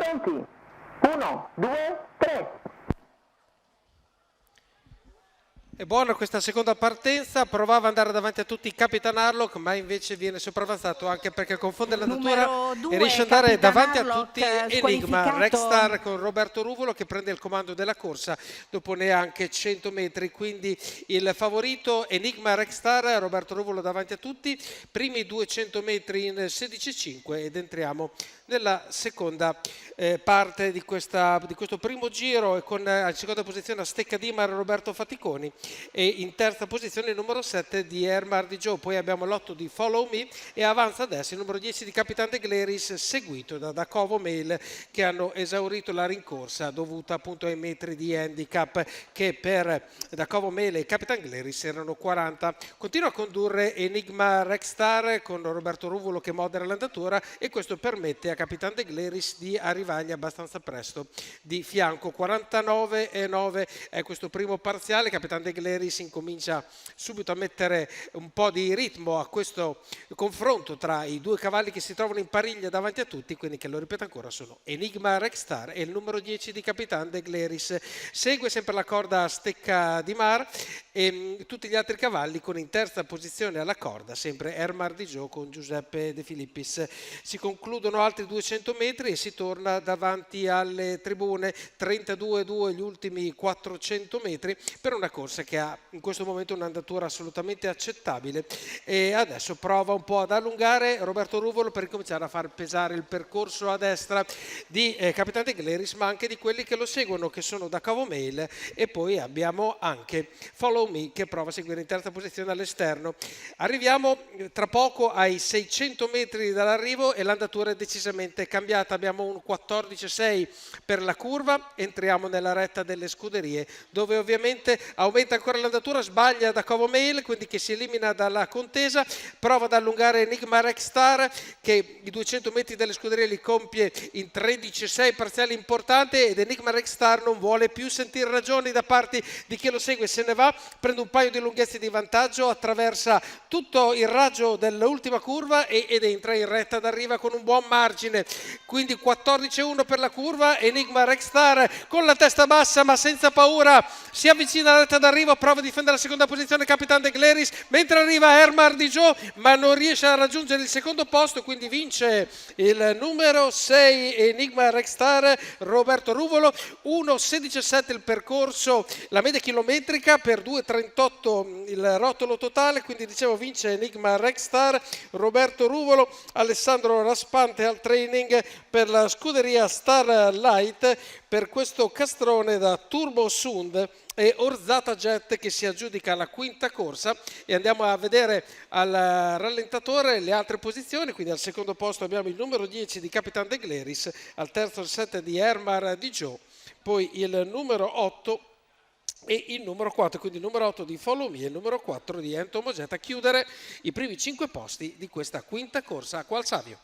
Pronti? 1, 2, 3. È buona questa seconda partenza, provava ad andare davanti a tutti Capitan Harlock, ma invece viene sopravvanzato anche perché confonde l'andatura Numero e riesce 2, ad andare Capitan davanti a Harlock, tutti Enigma squalificato. Rexstar con Roberto Ruvolo che prende il comando della corsa dopo neanche 100 metri, quindi il favorito Enigma Rexstar, Roberto Ruvolo davanti a tutti, primi 200 metri in 16,5 ed entriamo nella seconda parte di questo primo giro e con in seconda posizione a stecca Dimar Roberto Faticoni e in terza posizione il numero 7 di Ermar Di Gio, poi abbiamo l'8 di Follow Me e avanza adesso il numero 10 di Capitan De Gleris seguito da Dacovo Mail che hanno esaurito la rincorsa dovuta appunto ai metri di handicap che per Dacovo Mail e Capitan Gleris erano 40. Continua a condurre Enigma Rexstar con Roberto Ruvolo che modera l'andatura e questo permette a Capitan De Gleris di arrivargli abbastanza presto di fianco. 49,9 è questo primo parziale. Capitan De Gleris incomincia subito a mettere un po' di ritmo a questo confronto tra i due cavalli che si trovano in pariglia davanti a tutti, quindi che lo ripeto ancora sono Enigma Rexstar e il numero 10 di Capitan De Gleris. Segue sempre la corda Stecca Dimar e tutti gli altri cavalli con in terza posizione alla corda sempre Ermar Di Gio con Giuseppe De Filippis. Si concludono altri 200 metri e si torna davanti alle tribune, 32,2 gli ultimi 400 metri per una corsa che ha in questo momento un'andatura assolutamente accettabile e adesso prova un po' ad allungare Roberto Ruvolo per cominciare a far pesare il percorso a destra di Capitan De Gleris ma anche di quelli che lo seguono che sono Dacovo Mail e poi abbiamo anche Follow Me che prova a seguire in terza posizione all'esterno. Arriviamo tra poco ai 600 metri dall'arrivo e l'andatura è decisamente cambiata, abbiamo un 14,6 per la curva, entriamo nella retta delle scuderie dove ovviamente aumenta ancora l'andatura, sbaglia Dacovo Mail quindi che si elimina dalla contesa, prova ad allungare Enigma Rexstar che i 200 metri delle scuderie li compie in 13,6 parziale importante ed Enigma Rexstar non vuole più sentire ragioni da parte di chi lo segue, se ne va, prende un paio di lunghezze di vantaggio, attraversa tutto il raggio dell'ultima curva ed entra in retta d'arriva con un buon margine, quindi 14,1 per la curva, Enigma Rexstar con la testa bassa ma senza paura si avvicina alla retta d'arrivo, prova a difendere la seconda posizione Capitan De Gleris mentre arriva Ermar Di Gio ma non riesce a raggiungere il secondo posto, quindi vince il numero 6 Enigma Rexstar Roberto Ruvolo, 1,16,7 il percorso, la media chilometrica per 2,38 il rotolo totale, quindi dicevo vince Enigma Rexstar Roberto Ruvolo, Alessandro Raspante al training per la scuderia Starlight per questo castrone da Turbo Sund e Orzata Jet che si aggiudica la quinta corsa e andiamo a vedere al rallentatore le altre posizioni, quindi al secondo posto abbiamo il numero 10 di Capitan De Gleris, al terzo il 7 di Ermar Di Gio, poi il numero 8 e il numero 4, quindi il numero 8 di Follow Me e il numero 4 di Ento Mogetta a chiudere i primi 5 posti di questa quinta corsa a Qual Savio.